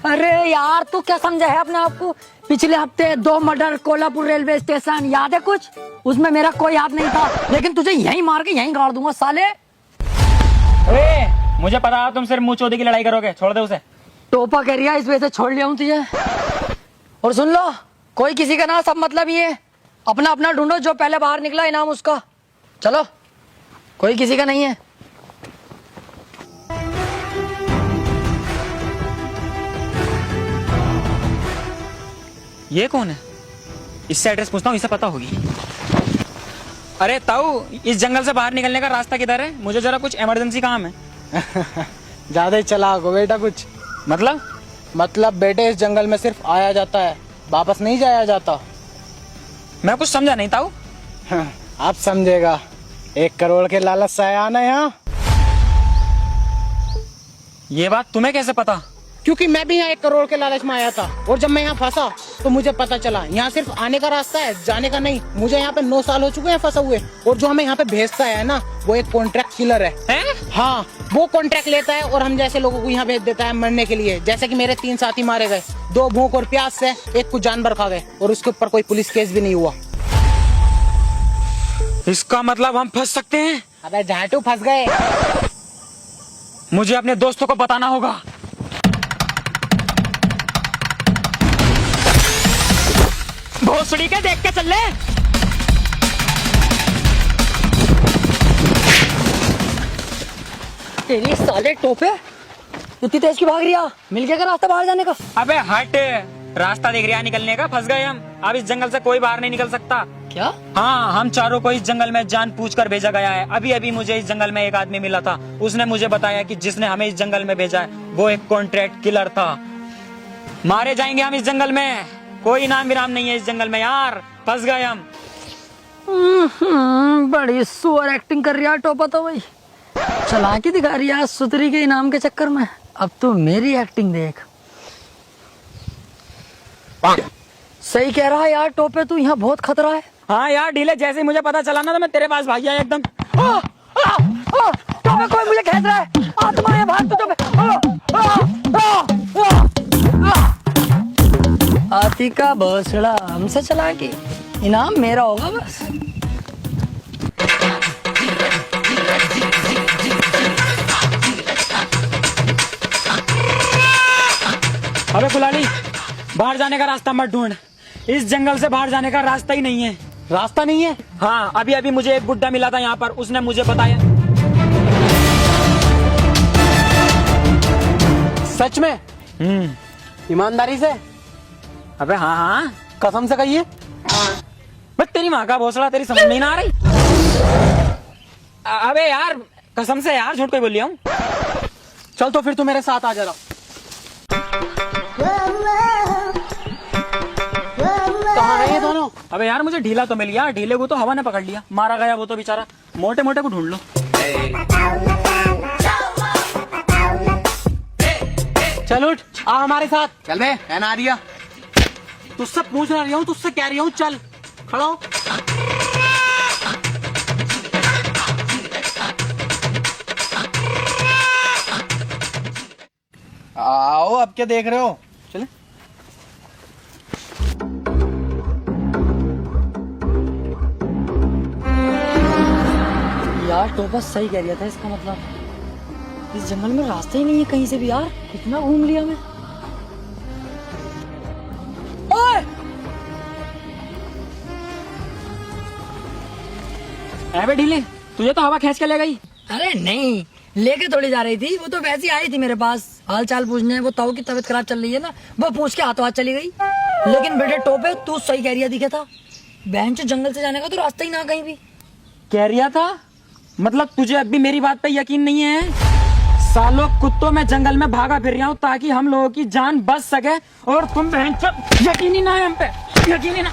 अरे यार तू क्या समझा है अपने आप को? पिछले हफ्ते 2 मर्डर कोल्हापुर रेलवे स्टेशन, याद है कुछ? उसमें मेरा कोई हाथ नहीं था, लेकिन तुझे यहीं मार के यहीं गाड़ दूंगा साले। मुझे पता है तुम सिर्फ मुंह चोदी की लड़ाई करोगे, छोड़ दे उसे। टोपा कह रिया, इस वजह से छोड़ लिया हूँ तुझे। और सुन लो, कोई किसी का ना, सब मतलब ये अपना अपना ढूंढो, जो पहले बाहर निकला इनाम उसका। चलो, कोई किसी का नहीं है। ये कौन है? इससे एड्रेस पूछता हूँ, इसे पता होगी। अरे ताऊ, इस जंगल से बाहर निकलने का रास्ता किधर है? मुझे जरा कुछ इमरजेंसी काम है। ज्यादा ही चालाक हो बेटा। कुछ मतलब बेटे, इस जंगल में सिर्फ आया जाता है, वापस नहीं जाया जाता। मैं कुछ समझा नहीं ताऊ। आप समझेगा। 1 करोड़ के लालच से आया ना यहाँ। ये बात तुम्हें कैसे पता? क्योंकि मैं भी यहाँ 1 करोड़ के लालच में आया था, और जब मैं यहाँ फंसा तो मुझे पता चला यहाँ सिर्फ आने का रास्ता है, जाने का नहीं। मुझे यहाँ पे 9 साल हो चुके हैं फंसा हुए, और जो हमें यहाँ पे भेजता है ना, वो एक कॉन्ट्रैक्ट किलर है। हाँ, वो कॉन्ट्रैक्ट लेता है और हम जैसे लोगों को यहाँ भेज देता है मरने के लिए। जैसे कि मेरे 3 साथी मारे गए, 2 भूख और प्यास से, 1 को जानवर खा गए, और उसके ऊपर कोई पुलिस केस भी नहीं हुआ। इसका मतलब हम फंस सकते हैं? अबे झाटू, फंस गए। मुझे अपने दोस्तों को बताना होगा। भोसड़ी के देख के चल ले। तेरी साले टोपे, इतनी तेज की भाग रिया? मिल गया क्या रास्ता बाहर जाने का? अबे हट, रास्ता देख रहा निकलने का, फंस गए हम। अब इस जंगल से कोई बाहर नहीं निकल सकता। क्या? हाँ, हम चारों को इस जंगल में जान पूछकर भेजा गया है। अभी अभी मुझे इस जंगल में एक आदमी मिला था, उसने मुझे बताया कि जिसने हमें इस जंगल में भेजा है वो एक कॉन्ट्रैक्ट किलर था। मारे जाएंगे हम इस जंगल में, कोई नाम विराम नहीं है इस जंगल में यार, फंस गए हम। बड़ी सुअर एक्टिंग कर रहा है टोपा तो भाई, चालाकी दिखा रही है सुतरी के इनाम के चक्कर में। अब तो मेरी एक्टिंग देख। सही कह रहा है यार टोपे, तू यहाँ बहुत खतरा है। हाँ यार ढीले, जैसे ही मुझे पता चला ना तो मैं तेरे पास भाग गया एकदम। टोपे, कोई मुझे खेच रहा है, आत्मा है, भाग तू टोपे। हाथी का भोसड़ा हमसे चला के इनाम मेरा होगा बस। अबे कुलाली, बाहर जाने का रास्ता मत ढूंढ, इस जंगल से बाहर जाने का रास्ता ही नहीं है। रास्ता नहीं है? हाँ, अभी अभी मुझे एक बुड्ढा मिला था यहाँ पर, उसने मुझे बताया। सच में? ईमानदारी से? अबे हाँ हाँ, कसम से कहिए। बस तेरी माँ का भोसड़ा, तेरी समझ नहीं ना आ रही? अबे यार कसम से यार, झूठ कोई बोल लिया हूँ। चल तो फिर तू मेरे साथ आ जरा। कहाँ है ये दोनों? अबे यार मुझे ढीला तो मिल गया, ढीले को तो हवा ने पकड़ लिया, मारा गया वो तो बेचारा। मोटे मोटे को ढूंढ लो। चल उठ, आ हमारे साथ। चल बे, है ना रिया। तुझसे पूछ रहा हूँ, तुझसे कह रही हूँ, चल खड़ा हो। आओ, अब क्या देख रहे हो? चले। यार टोपा सही कह रहा था, इसका मतलब इस जंगल में रास्ता ही नहीं है कहीं से भी यार, कितना घूम लिया मैं। ओए! अबे ढीले, तुझे तो हवा खींच के ले गई। अरे नहीं, लेके थोड़ी जा रही थी, वो तो वैसे ही आई थी मेरे पास हाल चाल पूछने। वो ताऊ की तबीयत खराब चल रही है ना, वो पूछ के हाथों हाथ चली गई। लेकिन बेटे टोपे, तू सही कह रहा दिखा था, बहन जो जंगल से जाने का तो रास्ता ही ना कहीं भी। कह रिया था? मतलब तुझे अब भी मेरी बात पे यकीन नहीं है? सालों कुत्तों में जंगल में भागा फिर रहा हूँ ताकि हम लोगों की जान बच सके, और तुम बहन यकीन ही ना है हम पे, यकीन ही ना।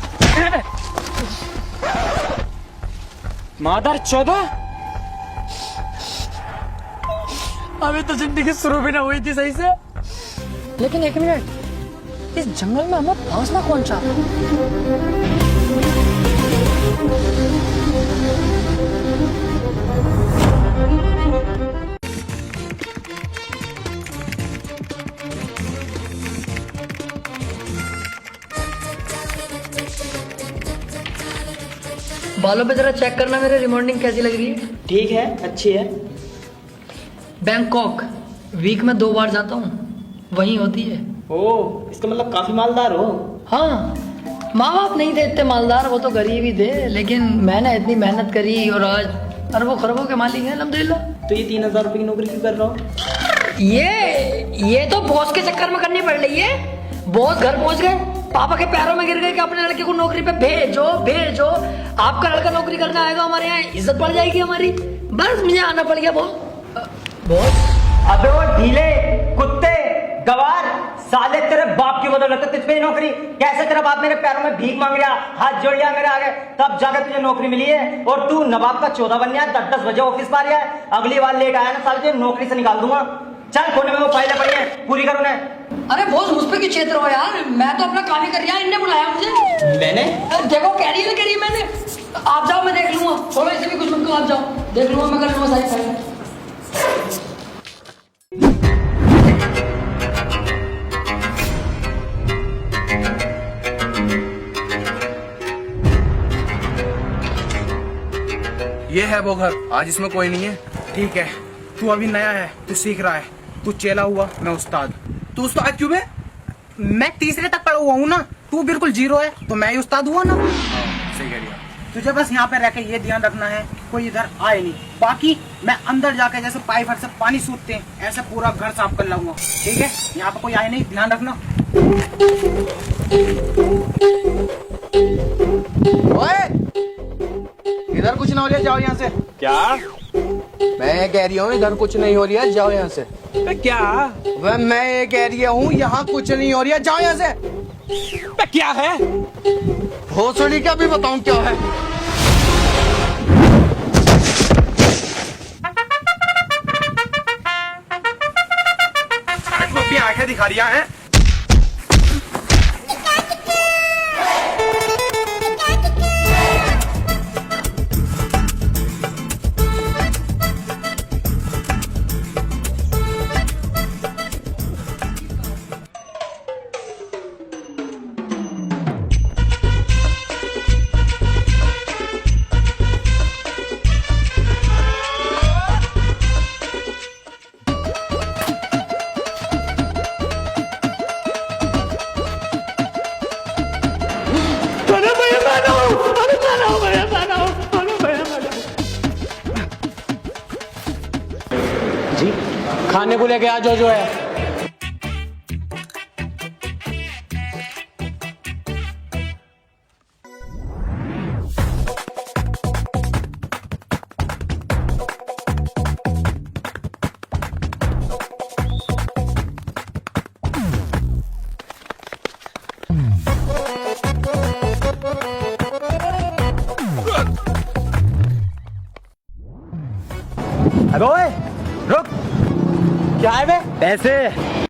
मादर चौदो, अभी तो जिंदगी शुरू भी ना हुई थी सही से। लेकिन एक मिनट, इस जंगल में हमें फंसना कौन चाहता? बालों पे जरा चेक करना मेरे, रिमॉन्डिंग कैसी लग रही है? ठीक है, अच्छी है। बैंकॉक वीक में 2 बार जाता हूँ, वहीं होती है। ओ, इसका मतलब काफी मालदार हो। हाँ, माँ बाप नहीं थे इतने मालदार, वो तो गरीब ही थे, लेकिन मैंने इतनी मेहनत करी और आज अरबों खरबों के मालिक हैं अल्हम्दुलिल्लाह। तो ये 3,000 रुपए की नौकरी क्यों कर रहा हो? ये तो बॉस के चक्कर में करनी पड़ रही है। बॉस घर पहुंच गए, पापा के पैरों में गिर गए कि अपने लड़के को नौकरी पे भेजो भेजो, आपका लड़का नौकरी करने आएगा, हमारे यहाँ इज्जत बढ़ जाएगी हमारी। बस मुझे आना पड़ गया बॉस। अबे वो ढीले कुत्ते गवार साले, तेरे बाप की बदौलत तुझ पे नौकरी। कैसे तेरा बाप मेरे पैरों में भीख मांग लिया, हाथ जोड़ लिया मेरे आगे, तब जाकर तुझे नौकरी मिली है। और तू नवाब का 14 बन गया, 10-10 बजे ऑफिस पा रहा है। अगली बार लेट आया ना साले, तुझे नौकरी से निकाल दूंगा। चल कोने में वो फाइलें पड़ी हैं, पूरी कर उन्हें। अरे बॉस मुझ पे क्यों चेत रहो यार, मैं तो अपना काम ही कर रहा, इनने बुलाया मुझे। मैंने? देखो कह रही है मैंने, आप जाओ मैं देख लूंगा, छोड़ो इसे भी कुछ मत करो, आप जाओ देख लूंगा, मैं कर लूंगा सारी फाइलें। ये है वो घर, आज इसमें कोई नहीं है। ठीक है, तू अभी नया है, तू सीख रहा है, तू चेला हुआ, मैं उस्ताद। तू उस्ताद क्यों बे? मैं तीसरे तक पढ़ा हुआ हूँ ना, तू बिल्कुल जीरो है, तो मैं ही उस्ताद हुआ ना। सही कह रही। तुझे बस यहाँ पे रह के ये ध्यान रखना है कोई इधर आए नहीं। बाकी मैं अंदर जाके जैसे पाइप से पानी सूखते हैं ऐसे पूरा घर साफ कर लाऊंगा, ठीक है? यहाँ पे कोई आए नहीं, ध्यान रखना। ओए, इधर कुछ ना हो रहा, जाओ यहाँ से। क्या? मैं कह रही हूँ इधर कुछ नहीं हो रही है, जाओ यहाँ से। बे क्या? वह मैं ये कह रही हूँ यहाँ कुछ नहीं हो रही है, जाओ यहाँ से। बे क्या है? भोसड़ी का भी बताऊं क्या है? अपनी आंखें दिखा रही है। जी, खाने को लेके आ जाओ जो है। अबे ओए रुक, क्या है बे? पैसे